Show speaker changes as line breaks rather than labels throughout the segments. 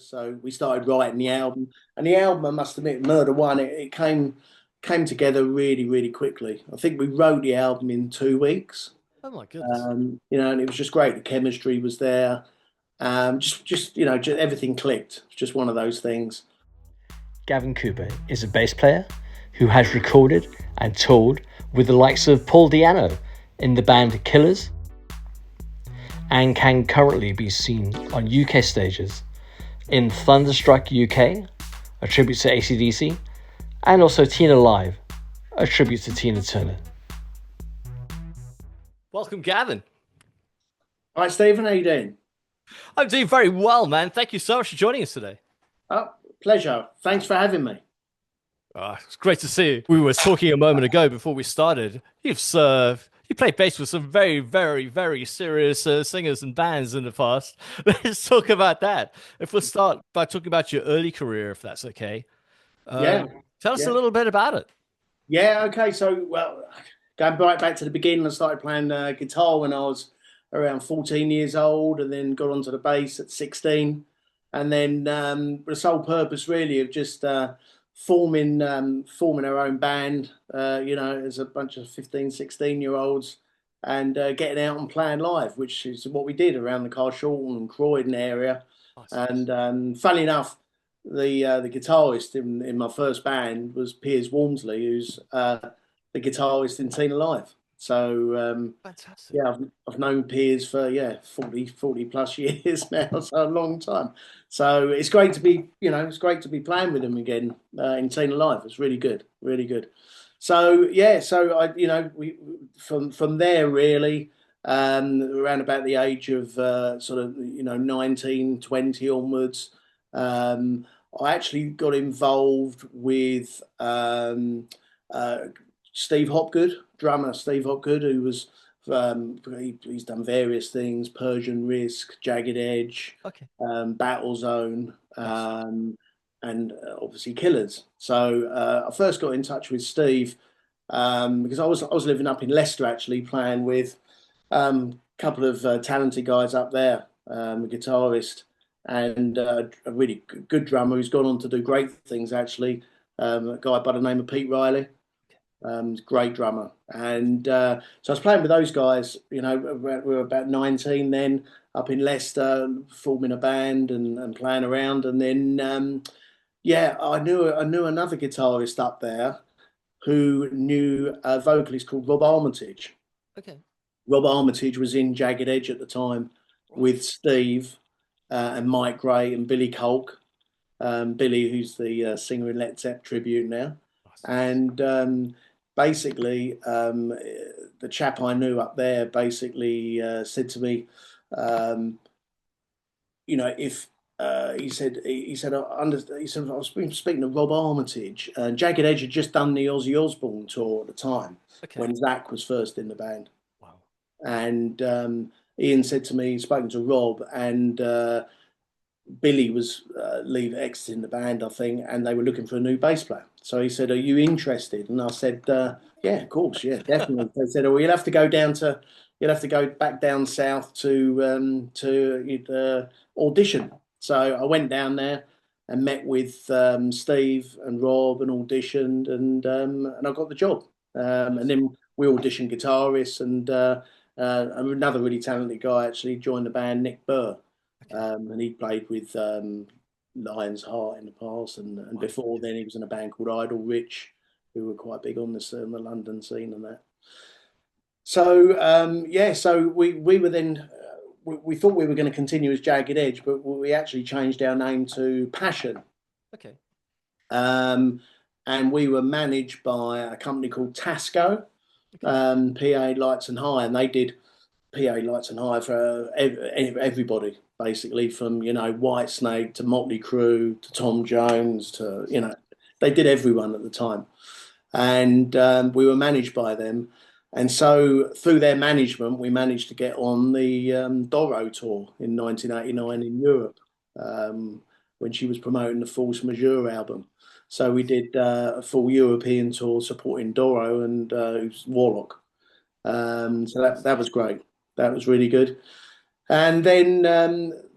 So we started writing the album, and the album, I must admit, Murder One, it came together really, really quickly. I think we wrote the album in 2 weeks.
Oh my goodness.
And it was just great. The chemistry was there. Just everything clicked. It's just one of those things.
Gavin Cooper is a bass player who has recorded and toured with the likes of Paul Di'Anno in the band Killers, and can currently be seen on UK stages in Thunderstruck UK, a tribute to AC/DC, and also Tina Live, a tribute to Tina Turner.
Welcome, Gavin.
All right, Stephen, how you doing?
I'm doing very well, man. Thank you so much for joining us today.
Oh, pleasure. Thanks for having me.
It's great to see you. We were talking a moment ago before we started. You played bass with some very, very, very serious singers and bands in the past. Let's talk about that. If we'll start by talking about your early career, if that's okay.
Yeah.
Tell us a little bit about it.
Yeah, okay. So, well, going right back to the beginning, I started playing guitar when I was around 14 years old, and then got onto the bass at 16. And then the sole purpose really of just forming our own band, as a bunch of 15, 16-year-olds, and getting out and playing live, which is what we did around the Carshalton and Croydon area. Awesome. And funnily enough, the guitarist in my first band was Piers Walmsley, who's the guitarist in Tina Live. So
fantastic.
Yeah, I've known Piers for 40 plus years now, so a long time. So it's great to be playing with him again in Tina Live. It's really good, really good. So we from there really, around about the age of 19, 20 onwards, I actually got involved with Steve Hopgood, drummer Steve Hopgood, who was he's done various things: Persian Risk, Jagged Edge,
okay,
Battlezone, and obviously Killers. So I first got in touch with Steve because I was living up in Leicester, actually playing with a couple of talented guys up there, a guitarist and a really good drummer who's gone on to do great things, actually, a guy by the name of Pete Riley. Great drummer. And so I was playing with those guys. We were about 19 then, up in Leicester, forming a band and playing around. And then I knew another guitarist up there who knew a vocalist called Rob Armitage.
Okay.
Rob Armitage was in Jagged Edge at the time with Steve and Mike Gray and Billy Kolk. Billy, who's the singer in Led Zepp tribute now. And basically, the chap I knew up there basically said to me, if he said I was speaking to Rob Armitage, and Jagged Edge had just done the Ozzy Osbourne tour at the time, when Zach was first in the band.
Wow.
And Ian said to me, he'd spoken to Rob, and Billy was exiting the band, I think, and they were looking for a new bass player. So he said, "Are you interested?" And I said, "Yeah, of course, yeah, definitely." They said, "Oh, you'll have to go back down south to audition." So I went down there and met with Steve and Rob and auditioned, and I got the job. And then we auditioned guitarists, and another really talented guy actually joined the band, Nick Burr. And he played with Lion's Heart in the past, and before then he was in a band called Idle Rich, who were quite big on the London scene and that. So so we were then we thought we were going to continue as Jagged Edge, but we actually changed our name to Passion.
Okay.
And we were managed by a company called Tasco, PA Lights and High, and they did PA Lights and High for everybody, basically, from Whitesnake to Motley Crue to Tom Jones to they did everyone at the time, and we were managed by them, and so through their management we managed to get on the Doro tour in 1989 in Europe, when she was promoting the Force Majeure album. So we did a full European tour supporting Doro and Warlock. So that was great. That was really good. And then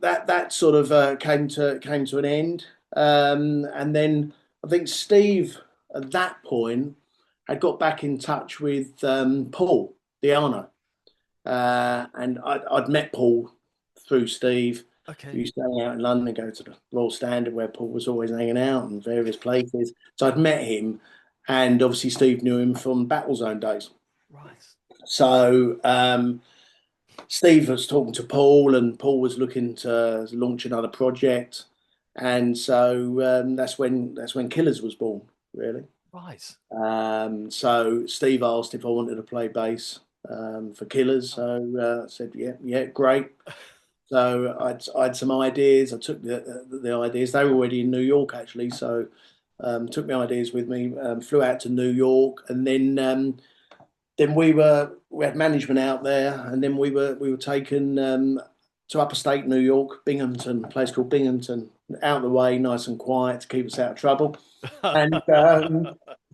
that sort of came to an end. And then I think Steve at that point had got back in touch with Paul the Anno, and I'd met Paul through Steve. We
Okay.
used to hang out in London, go to the Royal Standard where Paul was always hanging out and various places. So I'd met him, and obviously Steve knew him from Battlezone days.
Right.
So Steve was talking to Paul, and Paul was looking to launch another project, and so that's when Killers was born, really.
Right.
So Steve asked if I wanted to play bass for Killers, so I said, yeah, yeah, great. So I had some ideas. I took the ideas. They were already in New York actually, so took my ideas with me. Flew out to New York, and then we had management out there, and then we were taken to upper state New York, Binghamton, a place called Binghamton, out of the way, nice and quiet to keep us out of trouble, and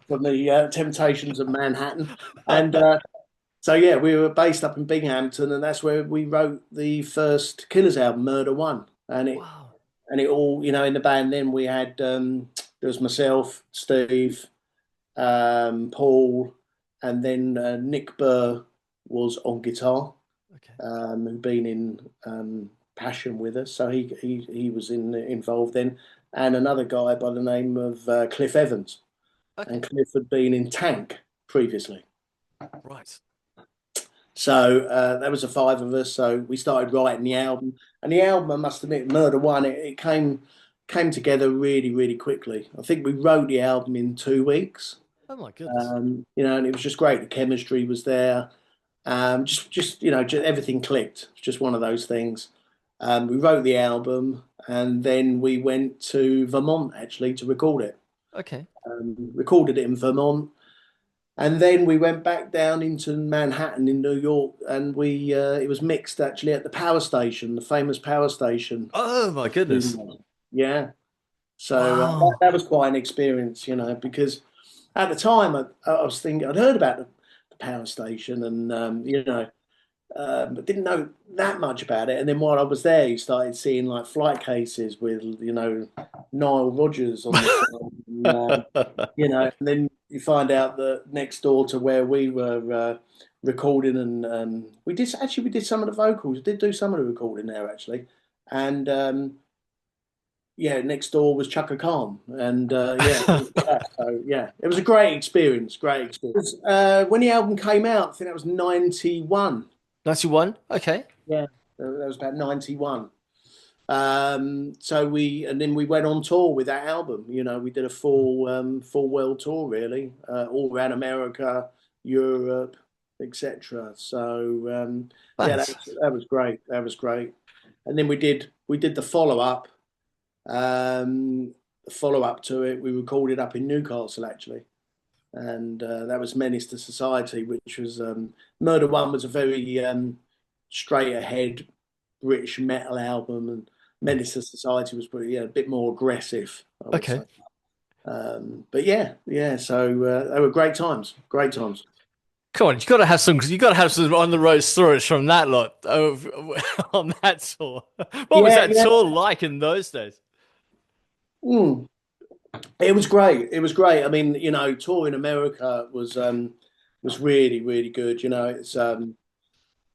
from the temptations of Manhattan, and so yeah, we were based up in Binghamton, and that's where we wrote the first Killers album, Murder One,
Wow.
and it all, in the band. Then we had there was myself, Steve, Paul, and then Nick Burr was on guitar,
Okay.
who'd been in Passion with us, so he was involved then, and another guy by the name of Cliff Evans,
Okay.
and Cliff had been in Tank previously.
Right.
So that was the five of us. So we started writing the album, and the album, I must admit, Murder One, it came together really, really quickly. I think we wrote the album in 2 weeks.
Oh my goodness.
And it was just great. The chemistry was there. Just everything clicked. It's just one of those things. We wrote the album, and then we went to Vermont actually to record it.
Okay.
Recorded it in Vermont, and then we went back down into Manhattan in New York, and we it was mixed actually at the power station, the famous power station.
Oh my goodness.
Yeah. So that,
Wow.
that was quite an experience, because at the time I was thinking I'd heard about the power station, and but didn't know that much about it. And then while I was there, you started seeing like flight cases with Nile Rodgers on the side, and then you find out that next door to where we were recording, and we did some of the vocals, we did do some of the recording there actually, and yeah, next door was Chaka Khan, and so yeah, it was a great experience. Great experience. When the album came out, I think that was 91.
91. Okay.
Yeah, that was about 91. And then we went on tour with that album. We did a full world tour, really, all around America, Europe, etc. So yeah,
Nice.
that was great. That was great. And then we did the follow up. Follow up to it, we recorded up in Newcastle actually, and that was Menace to Society, which was Murder One was a very straight ahead British metal album, and Menace to Society was probably a bit more aggressive, I would
Okay.
say. But yeah. So they were great times, great times.
Come on, you gotta have some on the road stories from that lot on that tour. What was
Yeah,
that
yeah.
tour like in those days?
Mm. It was great. It was great. I mean, touring America was really, really good. It's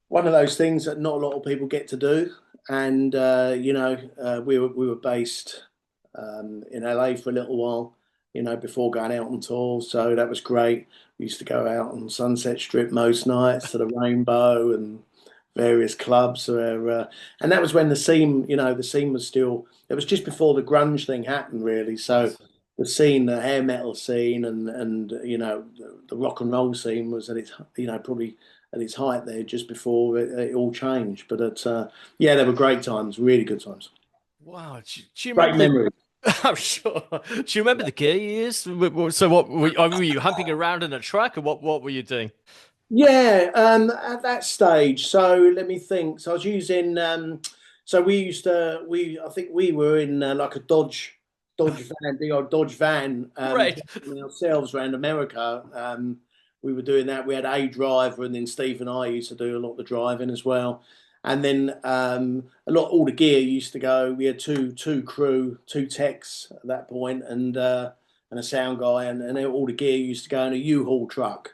one of those things that not a lot of people get to do. And we were based in LA for a little while, before going out on tour. So that was great. We used to go out on Sunset Strip most nights to the Rainbow and various clubs and that was when the scene was still, it was just before the grunge thing happened really. So the scene, the hair metal scene, and the rock and roll scene was at its probably at its height there just before it all changed. But yeah, they were great times, really good times,
Wow. Do you
great
remember the?
memories.
I'm sure. Do you remember the gear you used? So what were you humping around in a truck, or what were you doing?
Yeah, at that stage. So let me think. So I was using. So I think we were in like a Dodge van, the old Dodge van,
Right.
driving ourselves around America. We were doing that. We had a driver, and then Steve and I used to do a lot of the driving as well. And then all the gear used to go. We had two crew, two techs at that point, and a sound guy, and all the gear used to go in a U-Haul truck.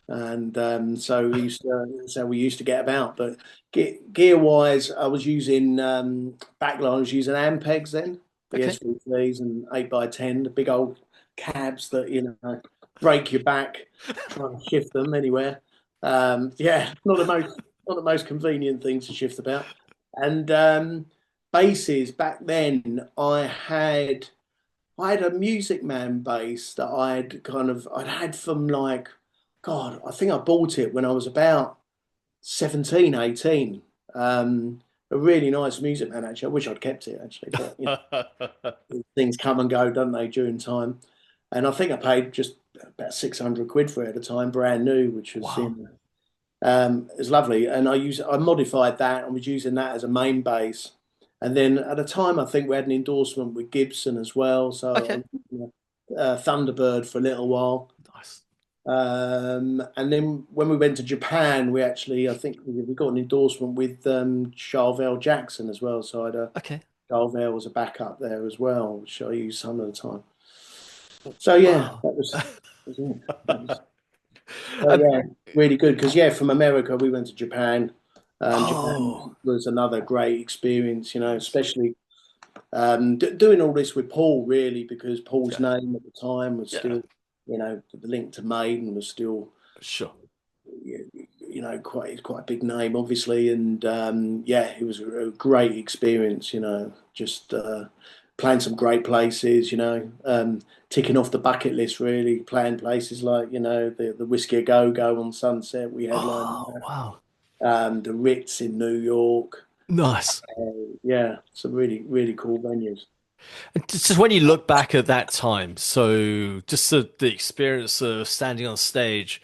And that's how we used to get about. But gear wise, I was using backline. I was using Ampegs then, the
Okay.
SVTs and 8x10, the big old cabs that break your back trying to shift them anywhere. Yeah, not the most convenient thing to shift about. And basses back then, I had a Music Man bass that I'd had from like, God, I think I bought it when I was about 17, 18. A really nice Music Man, actually. I wish I'd kept it, actually, but things come and go, don't they, during time. And I think I paid just about 600 quid for it at the time, brand new, which was
Wow.
it was lovely. And I modified that and was using that as a main bass. And then at the time, I think we had an endorsement with Gibson as well. So I
Okay.
was using Thunderbird for a little while.
Nice.
And then when we went to Japan, I think we got an endorsement with Charvel Jackson as well. So I had a
Okay.
Charvel was a backup there as well, which I used some of the time. So yeah,
Wow.
that was it.
Um,
Yeah, really good because from America we went to Japan. Japan
oh,
was another great experience, especially doing all this with Paul really because Paul's
yeah.
name at the time was
Yeah.
still, the link to Maiden was still,
Sure.
quite a big name obviously, and it was a great experience, just playing some great places, ticking off the bucket list really, playing places like the Whiskey a Go Go on Sunset we headlined
Oh, wow.
the Ritz in New York.
Nice.
Yeah, some really, really cool venues.
And just when you look back at that time, so just the experience of standing on stage,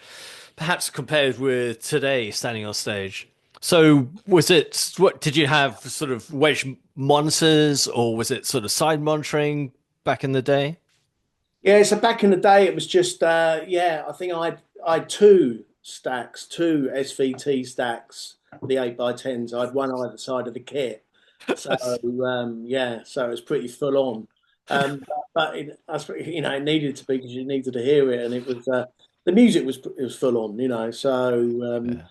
perhaps compared with today standing on stage. So what did you have sort of wedge monitors or was it sort of side monitoring back in the day?
Yeah, so back in the day, it was just I think I had two SVT stacks, the 8x10s. I had one either side of the kit. So so it was pretty full on. It needed to be because you needed to hear it, and it was the music was full on, So
Yeah.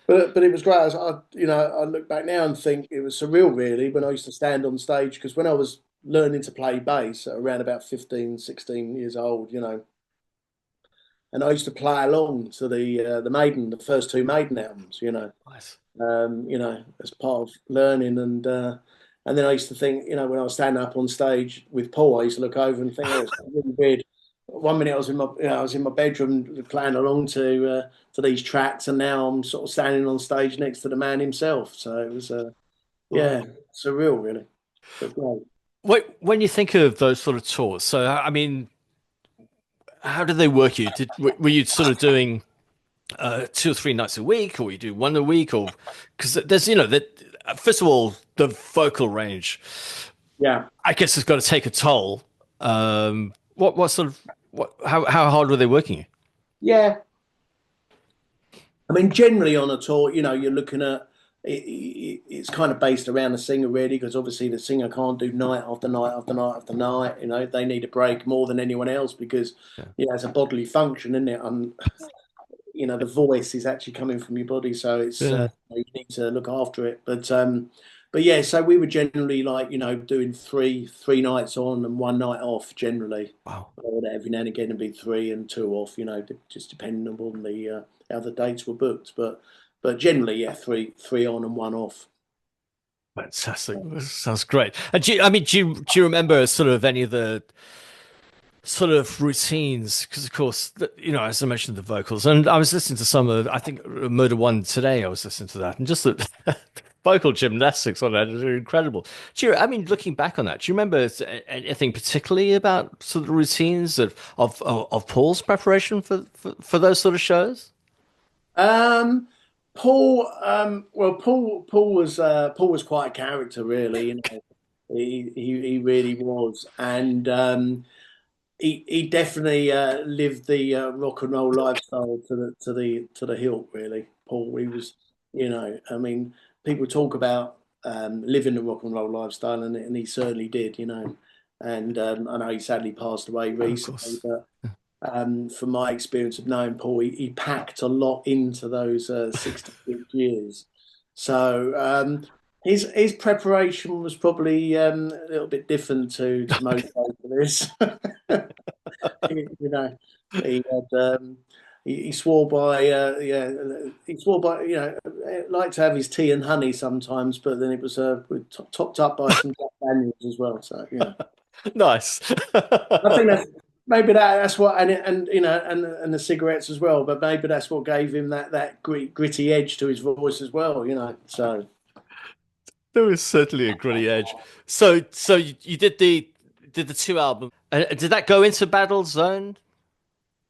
but it was great. I look back now and think it was surreal, really, when I used to stand on stage because when I was learning to play bass at around about 15, 16 years old, and I used to play along to the first two Maiden albums,
Nice.
as part of learning. And then I used to think, when I was standing up on stage with Paul, I used to look over and think, oh, it's really weird. One minute I was in my bedroom playing along to these tracks, and now I'm sort of standing on stage next to the man himself. So it was,
Wow.
surreal, really. But great.
Wait, when you think of those sort of tours, so I mean, how did they work you? Were you sort of doing 2 or 3 nights a week, or you do one a week, or because there's that first of all the vocal range,
Yeah.
I guess it's got to take a toll. What sort of how hard were they working you?
Yeah. I mean, generally on a tour, you're looking at it's kind of based around the singer, really, because obviously the singer can't do night after night after night after night. They need a break more than anyone else because,
Yeah.
it's a bodily function, isn't it? The voice is actually coming from your body, so it's
Yeah.
you need to look after it. But yeah, so we were generally like doing three nights on and one night off generally.
Wow.
Or every now and again it'd be three and two off, just depending on the how the dates were booked. But generally, yeah, three on and one off.
Fantastic. Sounds great. And do you remember sort of any of the sort of routines? Because of course, as I mentioned, the vocals, and I was listening to some of, I think, Murder One today. I was listening to that, and just the vocal gymnastics on that is incredible. Looking back on that, do you remember anything particularly about sort of the routines of Paul's preparation for those sort of shows?
Um, Paul was quite a character, really. He really was, and he definitely lived the rock and roll lifestyle to the hilt. Really, Paul. He was, I mean, people talk about living the rock and roll lifestyle, and he certainly did, you know. And I know he sadly passed away
Of
recently,
course.
but from my experience of knowing Paul, he packed a lot into those 66 years. So his preparation was probably a little bit different to most vocalists. You know, he had he swore by he swore by, you know, liked to have his tea and honey sometimes, but then it was topped up by some Jack Daniels as well. So yeah.
Nice.
I think that's maybe that's what, and you know, and the cigarettes as well. But maybe that's what gave him that gritty edge to his voice as well. You know, so
There was certainly a gritty edge. So you did the two albums. Did that go into Battlezone?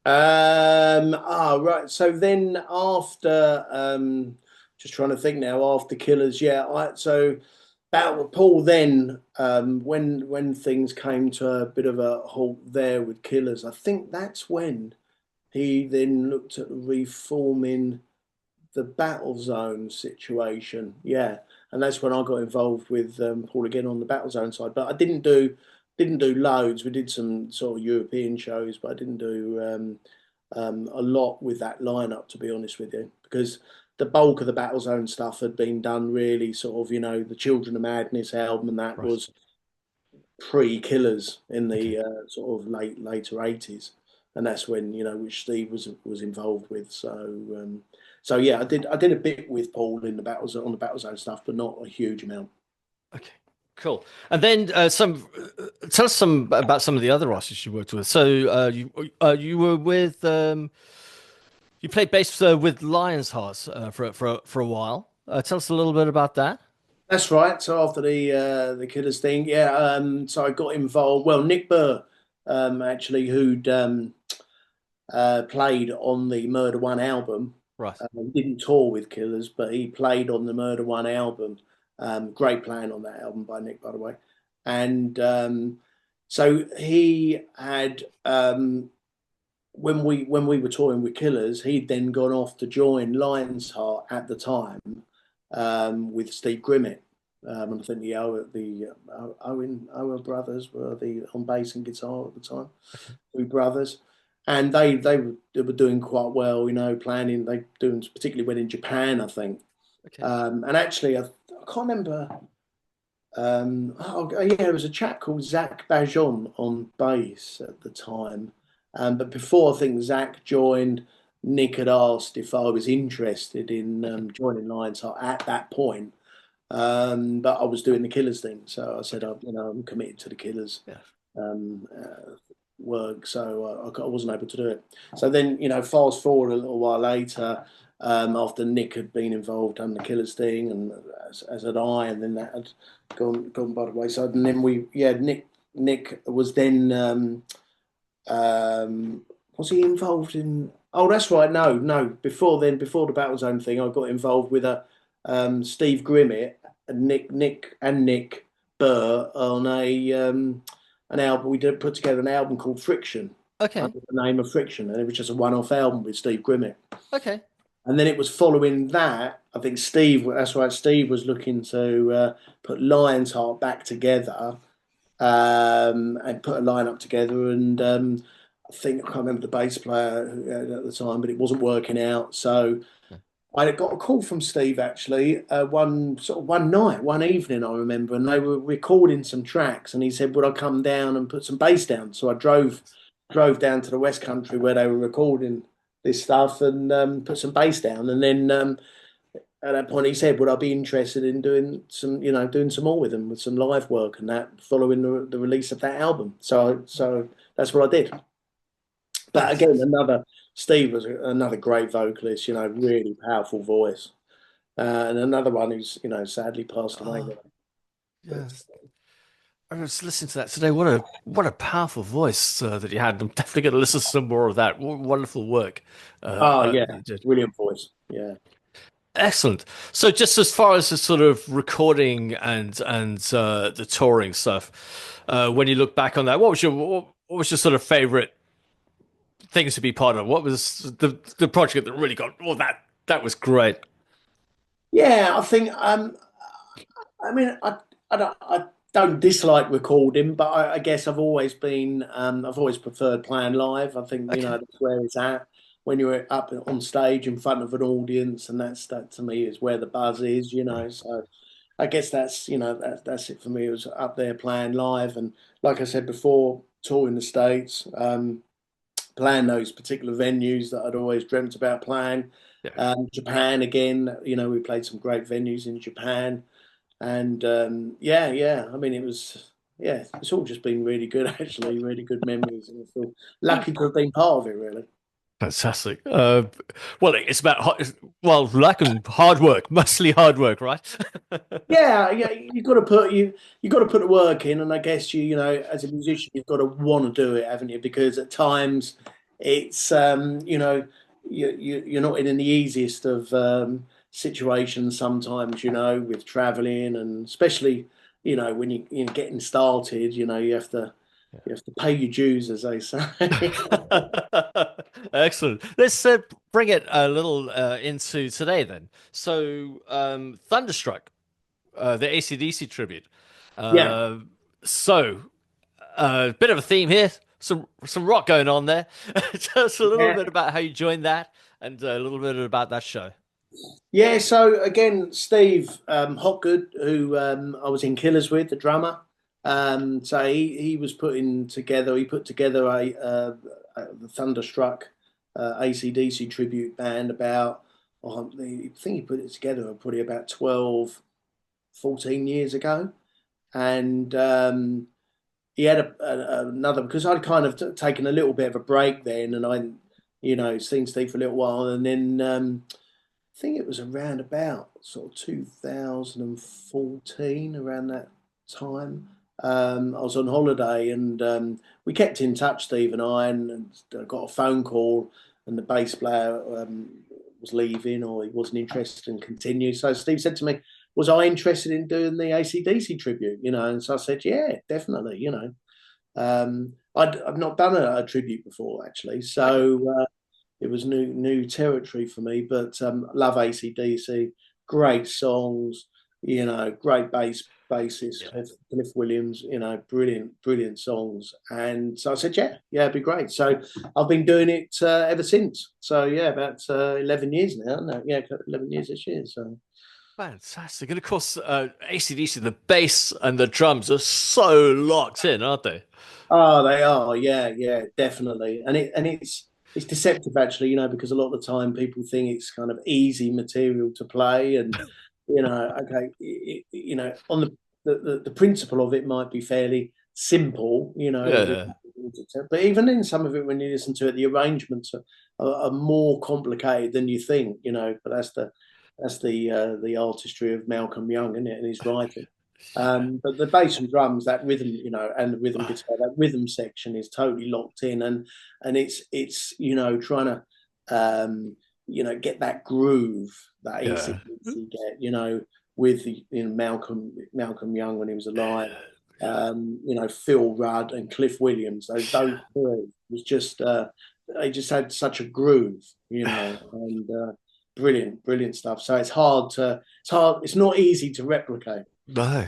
right. So then after just trying to think now, after Killers, yeah. So Paul then when things came to a bit of a halt there with Killers, I think that's when he then looked at reforming the Battlezone situation. Yeah, and that's when I got involved with Paul again on the Battlezone side. But I didn't do loads. We did some sort of European shows, but I didn't do a lot with that lineup, to be honest with you, because the bulk of the Battlezone stuff had been done really sort of, you know, the Children of Madness album, and that
Right.
was pre-Killers in the
Okay.
sort of later 80s, and that's when, you know, which Steve was involved with. So yeah, I did a bit with Paul in the Battlezone, on the Battlezone stuff, but not a huge amount.
Okay. Cool. And then tell us some about some of the other artists you worked with. So you were with you played bass with Lion's Heart for a while. Tell us a little bit about that.
That's right. So after the Killers thing, yeah. So I got involved. Well, Nick Burr, actually, who'd played on the Murder One album.
Right.
He didn't tour with Killers, but he played on the Murder One album. Great playing on that album by Nick, by the way. And so he had when we were touring with Killers, he'd then gone off to join Lionheart at the time with Steve Grimmett. And I think the Owen brothers were on bass and guitar at the time, two brothers, and they were doing quite well, you know, planning. They doing particularly well in Japan, I think.
Okay.
And actually, I can't remember. Yeah, there was a chap called Zach Bajon on bass at the time. But before I think Zach joined, Nick had asked if I was interested in joining Lionheart at that point. But I was doing the Killers thing, so I said, I'm committed to the Killers
Yeah.
work, so I wasn't able to do it. So then, you know, fast forward a little while later, after Nick had been involved on the Killers thing, and as had I, and then that had gone by the wayside, and then Nick was then. Was he involved in? Oh, that's right. No. Before then, before the Battlezone thing, I got involved with a Steve Grimmett and Nick Burr on an album. We did put together an album called Friction
Okay.
under the name of Friction, and it was just a one-off album with Steve Grimmett.
Okay.
And then it was following that. I think Steve. That's right. Steve was looking to put Lionheart back together. And put a lineup together, and I think I can't remember the bass player at the time, but it wasn't working out. So I got a call from Steve actually one night, one evening, I remember, and they were recording some tracks, and he said, "Would I come down and put some bass down?" So I drove down to the West Country where they were recording this stuff and put some bass down, and then. At that point, he said, "Would I be interested in doing some more with him, with some live work and that, following the release of that album?" So that's what I did. But again, Steve was another great vocalist, you know, really powerful voice, and another one who's, you know, sadly passed away.
Yeah. I was listening to that today. What a powerful voice that he had. I'm definitely going to listen to some more of that. Wonderful work.
Yeah,
he did.
brilliant voice. Yeah.
Excellent. So, just as far as the sort of recording and the touring stuff, when you look back on that, what was your sort of favorite things to be part of? What was the project that really got? Oh, that was great.
Yeah, I think. I mean, I don't dislike recording, but I guess I've always been. I've always preferred playing live. I think
Okay.
that's where it's at when you're up on stage in front of an audience, and that to me is where the buzz is. So I guess that's it for me. It was up there playing live, and like I said before, touring the States. Playing those particular venues that I'd always dreamt about playing.
Yeah.
Japan again, we played some great venues in Japan, and yeah. I mean, it's all just been really good, actually, really good memories, and I feel lucky to have been part of it, really.
Fantastic. Well, it's about lack of hard work, mostly hard work, right?
Yeah, you got to put the work in, and I guess as a musician you've got to want to do it, haven't you? Because at times it's you're not in the easiest of situations sometimes, with traveling, and especially when you're getting started, you have to pay your dues, as they say.
Excellent. Let's bring it a little into today then. So, Thunderstruck, the AC/DC tribute.
Yeah.
Uh, so, bit of a theme here. Some rock going on there. Tell us a little
Yeah.
bit about how you joined that, and a little bit about that show.
Yeah, so again, Steve Hopgood, who I was in Killers with, the drummer. So he was he put together the Thunderstruck AC/DC tribute band about, I think he put it together probably about 12, 14 years ago. And he had another, because I'd kind of taken a little bit of a break then, and seen Steve for a little while, and then. I think it was around about sort of 2014, around that time. I was on holiday, and we kept in touch, Steve and I, and I got a phone call, and the bass player was leaving, or he wasn't interested in continue. So Steve said to me, was I interested in doing the AC/DC tribute? And so I said, yeah, definitely. I'd not done a tribute before, actually.
Okay.
So it was new territory for me, but love AC/DC, great songs, great bassist,
Yeah.
Cliff Williams, brilliant songs. And so I said, yeah, it'd be great. So I've been doing it ever since. So yeah, about 11 years now. No, yeah, 11 years this year. So.
Fantastic. And of course, AC/DC, the bass and the drums are so locked in, aren't they?
Oh, they are. Yeah, definitely. And it's deceptive, actually, because a lot of the time people think it's kind of easy material to play, and okay, on the principle of it might be fairly simple,
Yeah.
but even in some of it, when you listen to it, the arrangements are more complicated than you think, But that's the artistry of Malcolm Young, isn't it, and his writing. But the bass and drums, that rhythm, and the rhythm guitar, that rhythm section is totally locked in, and it's trying to get that groove that
Yeah.
AC/DC get, with Malcolm Young when he was alive, Phil Rudd and Cliff Williams. Those three was just they just had such a groove, and brilliant stuff. So it's not easy to replicate.
No.
Uh,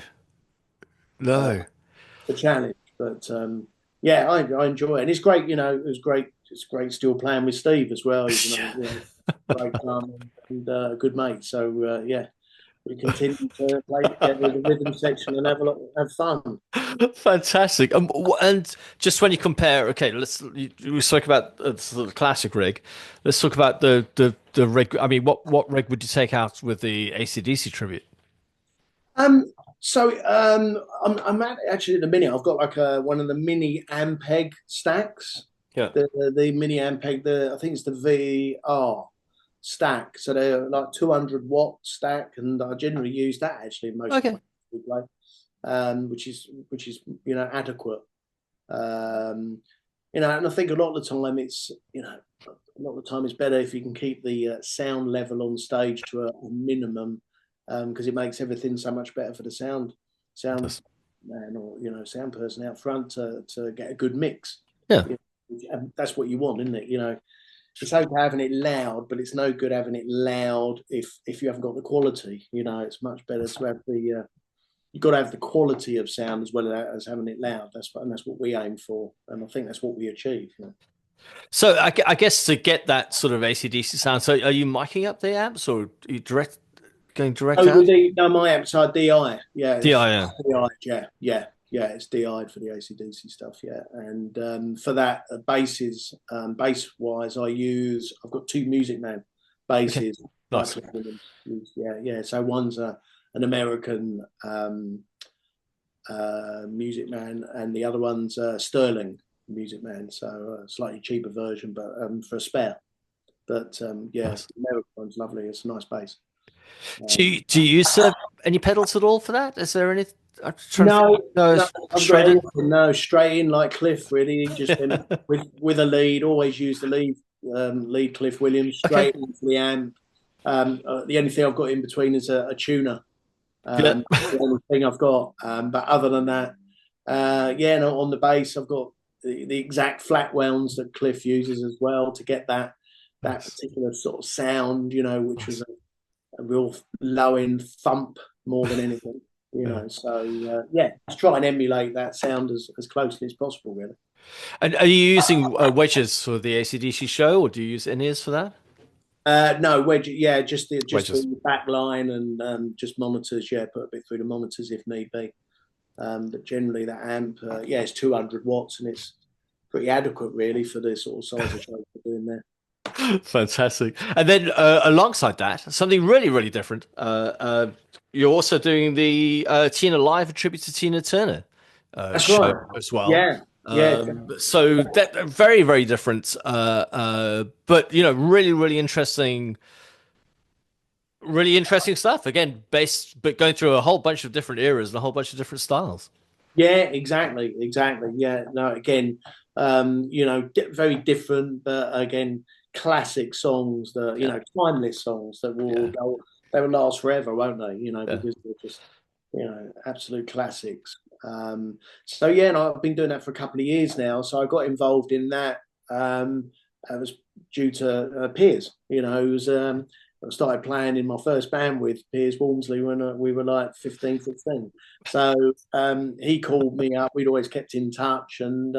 No.
the challenge. But yeah, I enjoy it, and it's great. It was great. It's great still playing with Steve as well. He's great drummer and a good mate. So yeah, we continue to play together with the rhythm section and have fun.
Fantastic. And just when you compare, okay, we spoke about the classic rig. Let's talk about the rig. I mean, what rig would you take out with the AC/DC tribute?
Um, I'm actually at the minute. I've got like one of the mini Ampeg stacks.
Yeah.
The mini Ampeg. I think it's the VR stack. So they're like 200-watt stack, and I generally use that actually in most of
Okay.
my play, which is adequate. Um, and I think a lot of the time a lot of the time it's better if you can keep the sound level on stage to a minimum, because it makes everything so much better for the sound
That's-
man, or sound person out front to get a good mix.
yeah.
And that's what you want, isn't it? it's okay having it loud, but it's no good having it loud if you haven't got the quality. You know, it's much better to have the you've got to have the quality of sound as well as having it loud. That's what we aim for, and I think that's what we achieve. You know?
So I guess to get that sort of AC/DC sound, so are you miking up the amps or are you going direct
Oh,
out?
no, my amps are DI. Yeah, it's
DI, yeah.
DI. Yeah. It's DI'd for the AC/DC stuff. Yeah, and for that bass wise, I've got two Music Man basses.
Okay. Nice.
Yeah. So one's an American Music Man, and the other one's Sterling Music Man. So a slightly cheaper version, but for a spare. But yeah,
Nice.
the American one's lovely. It's a nice bass.
Do you use any pedals at all for that? Is there any? I'm trying to
No,
think. No, straight in.
no, straight in like Cliff. Really, just been with a lead. Always use the lead Cliff Williams
Okay.
straight into the amp. The only thing I've got in between is a tuner.
Yeah.
The only thing I've got. But other than that, yeah, no, on the bass I've got the exact flat wounds that Cliff uses as well to get that particular sort of sound. You know, which was a real low end thump more than anything. You know, so yeah, let's try and emulate that sound as closely as possible, really.
And are you using wedges for the AC/DC show, or do you use in-ears for that?
No, wedge. Yeah, just
Wedges.
the back line and just monitors. Yeah, put a bit through the monitors if need be. But generally, that amp, yeah, it's 200 watts and it's pretty adequate, really, for the sort of size of show we're doing there.
Fantastic. And then alongside that, something really, really different. You're also doing the Tina Live, a tribute to Tina Turner show
right.
as well.
Yeah.
So that very, very different, but really, really interesting stuff. Again, but going through a whole bunch of different eras and a whole bunch of different styles.
Yeah, exactly. Yeah, no, again, very different, but again, classic songs that timeless songs that they will last forever, won't they? Because they're just absolute classics. So yeah, and I've been doing that for a couple of years now. So I got involved in that. I was due to Piers. I started playing in my first band with Piers Walmsley when we were like 15, 16. So he called me up. We'd always kept in touch, and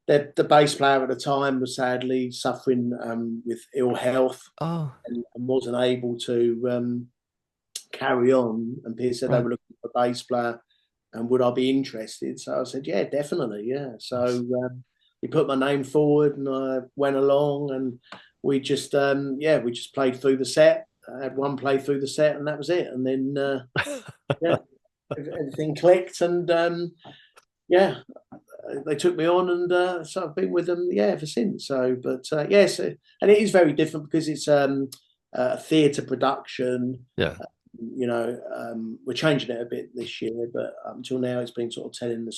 the bass player at the time was sadly suffering with ill health and wasn't able to carry on. And Piers said they were looking for a bass player, and would I be interested? So I said, yeah, definitely, yeah. So he put my name forward, and I went along, and we just played through the set. I had one play through the set, and that was it. And then everything clicked, and they took me on, and so I've been with them ever since. So, but yes, and it is very different because it's a theatre production.
Yeah.
We're changing it a bit this year, but until now it's been sort of telling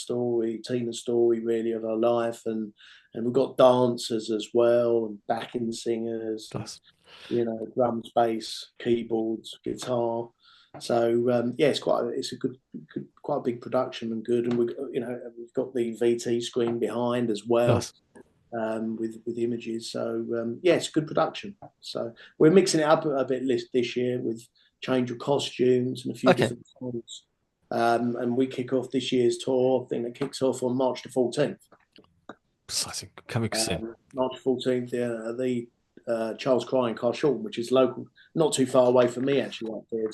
Tina's story really of her life, and we've got dancers as well, and backing singers,
nice.
Drums, bass, keyboards, guitar. So it's quite a big production and good, and we've got the VT screen behind as well.
Nice.
With images. So it's a good production. So we're mixing it up a bit this year with change of costumes and a few different songs. And we kick off this year's tour. I think it kicks off on March the 14th.
Precisely. Coming soon. March
14th, the Charles Cry in Carshalton, which is local, not too far away from me actually. Up there.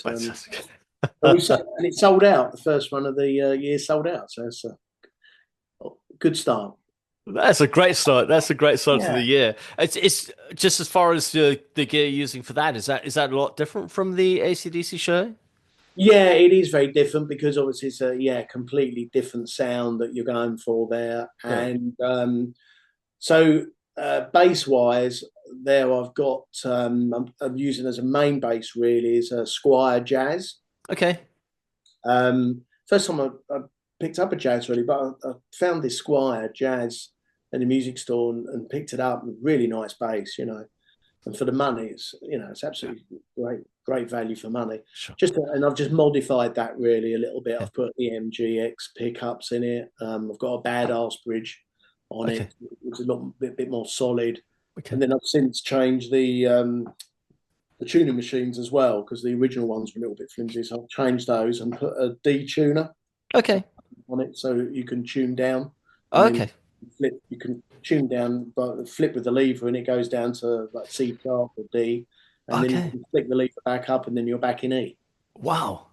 And it sold out. The first one of the year sold out. So it's a good start.
That's a great start. To the year. It's just as far as the gear you're using for that. Is that a lot different from the AC/DC show?
Yeah, it is very different because obviously it's a completely different sound that you're going for there. Yeah. And so bass wise, there I've got I'm using as a main bass really is a Squier Jazz.
Okay.
First time I picked up a Jazz really, but I found this Squier Jazz in the music store and picked it up. Really nice bass, and for the money, it's absolutely great value for money.
Sure.
And I've just modified that really a little bit. I've put the MGX pickups in it. I've got a badass bridge on it. It's a bit more solid.
Okay.
And then I've since changed the tuning machines as well, because the original ones were a little bit flimsy. So I've changed those and put a D tuner
Okay.
on it, so you can tune down, and then
Okay.
flip. You can tune down, but flip with the lever, and it goes down to like C sharp or D, and then you
Okay.
can flick the lever back up, and then you're back in E.
Wow.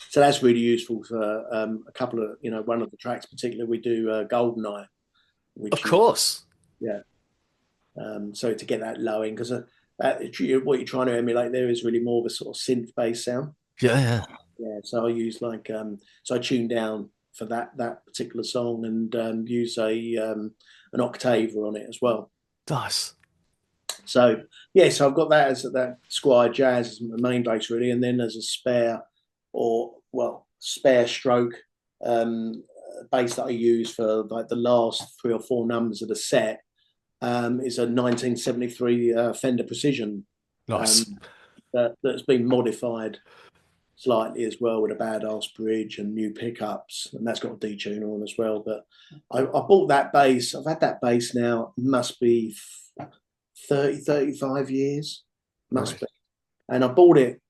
So that's really useful for a couple of, one of the tracks, particularly we do Goldeneye,
Of
which is,
course.
yeah. So to get that low in, because what you're trying to emulate there is really more of a sort of synth bass sound.
Yeah.
Yeah. So I use so I tune down for that particular song, and use an octaver on it as well.
Nice.
So yeah, so I've got that as that Squire Jazz as my main bass really, and then as a spare stroke bass that I use for like the last 3 or 4 numbers of the set is a 1973 Fender Precision.
Nice.
That's been modified slightly as well, with a badass bridge and new pickups, and that's got a detuner on as well. But I bought that bass. I've had that bass now, must be 35 years, must be. And I bought it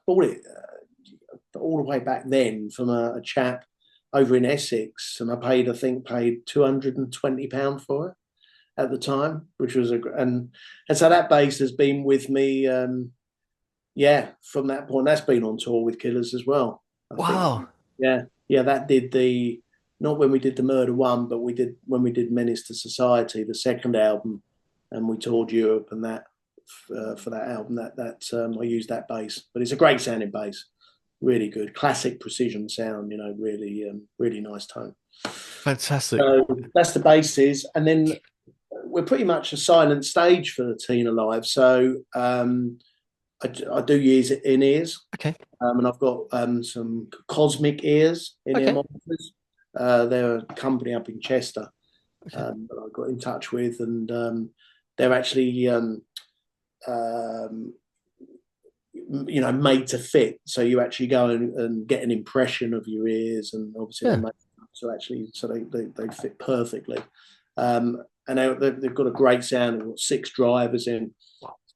all the way back then from a chap over in Essex, and I think paid £220 for it at the time, which was and so that bass has been with me. From that point, that's been on tour with Killers as well.
Wow.
Yeah, that did not when we did the Murder one, but when we did Menace to Society, the second album, and we toured Europe, and that for that album, I used that bass. But it's a great sounding bass, really good, classic precision sound. Really nice tone.
Fantastic.
So that's the basses, and then we're pretty much a silent stage for the Teen Alive. So I do use in-ears.
Okay.
And I've got some Cosmic ears in-ear monitors. They're a company up in Chester that I got in touch with, and they're actually made to fit. So you actually go and get an impression of your ears, and obviously they're made so they fit perfectly. And they've got a great sound. They've got 6 drivers in.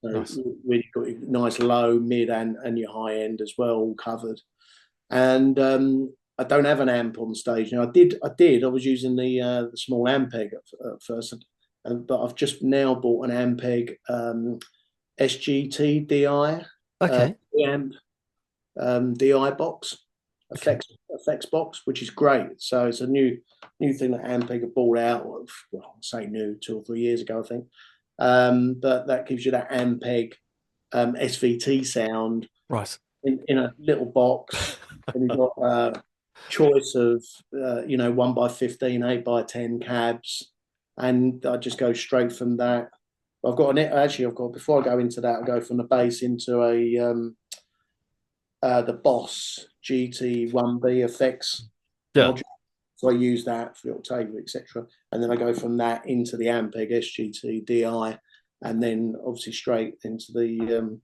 So nice. Really got a nice low, mid, and your high end as well, all covered. And I don't have an amp on stage now. I was using the small Ampeg at first, but I've just now bought an Ampeg SGT DI amp DI box, effects box, which is great. So it's a new thing that Ampeg have bought out. Well, I'll say new, 2 or 3 years ago, I think. But that gives you that Ampeg SVT sound,
right,
in a little box, and you've got a choice of 1x15, 8x10 cabs, and I just go straight from that. I've got before I go into that, I go from the bass into the Boss GT1B effects module. So I use that for the octaver, etc. And then I go from that into the Ampeg SGT DI, and then obviously straight into the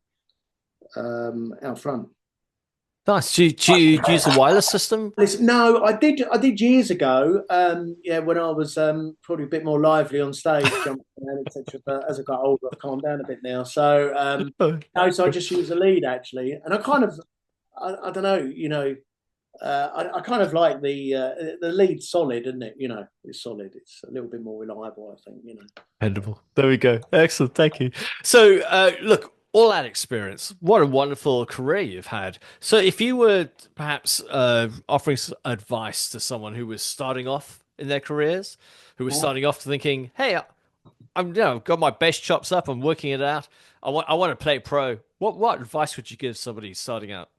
out front.
Nice. Do you use a wireless system?
No, I did years ago. When I was probably a bit more lively on stage, jumping around, etc. But as I got older, I've calmed down a bit now. So so I just use a lead actually, and I kind of, I don't know, I kind of like the lead solid, isn't it? It's solid. It's a little bit more reliable, I think.
Dependable. There we go. Excellent. Thank you. So, look, all that experience, what a wonderful career you've had. So, if you were perhaps offering advice to someone who was starting off in their careers, who was starting off thinking, "Hey, I've got my bass chops up. I'm working it out. I want to play pro." What advice would you give somebody starting out?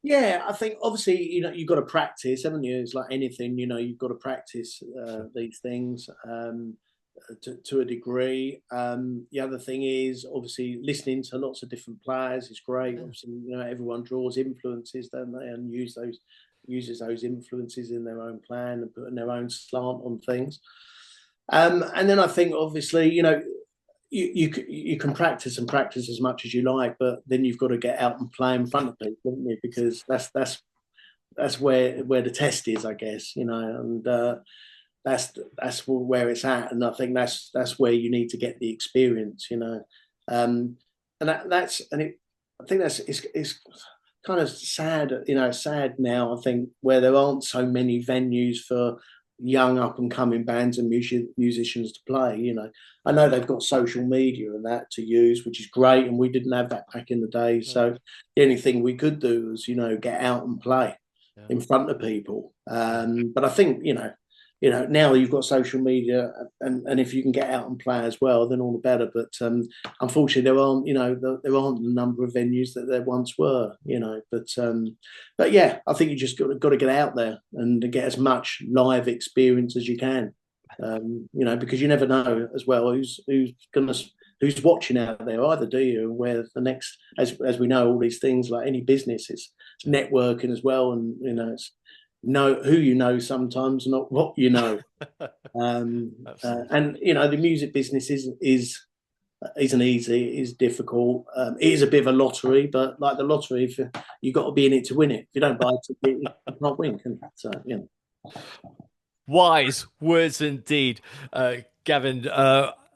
Yeah, I think obviously you've got to practice, haven't you? It's like anything, you've got to practice these things to a degree. The other thing is obviously listening to lots of different players is great. Yeah. Obviously, everyone draws influences, don't they, and uses those influences in their own plan and putting their own slant on things. And then I think obviously, you can practice as much as you like, but then you've got to get out and play in front of people, haven't you? Because that's where the test is, I guess, and that's where it's at, and I think that's where you need to get the experience, and I think it's kind of sad, sad now. I think where there aren't so many venues for young up and coming bands and musicians to play. I know they've got social media and that to use, which is great, and we didn't have that back in the day. So the only thing we could do was get out and play in front of people. But I think now you've got social media, and if you can get out and play as well, then all the better. But unfortunately, there aren't the number of venues that there once were. But yeah, I think you just got to get out there and get as much live experience as you can. Because you never know as well who's watching out there either, do you? And where the next, as we know, all these things, like any business, it's networking as well, and it's know who you know sometimes, not what you know. And the music business isn't easy. It is difficult. It is a bit of a lottery, but like the lottery, if you've got to be in it to win it. If you don't buy a ticket, you can't win. So
Wise words indeed, Gavin.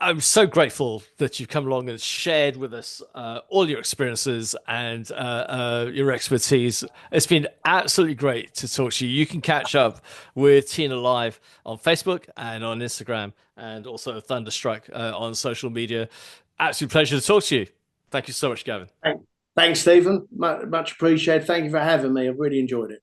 I'm so grateful that you've come along and shared with us all your experiences and your expertise. It's been absolutely great to talk to you. You can catch up with Tina live on Facebook and on Instagram, and also Thunderstruck on social media. Absolute pleasure to talk to you. Thank you so much, Gavin.
Thanks, Stephen. Much appreciated. Thank you for having me. I've really enjoyed it.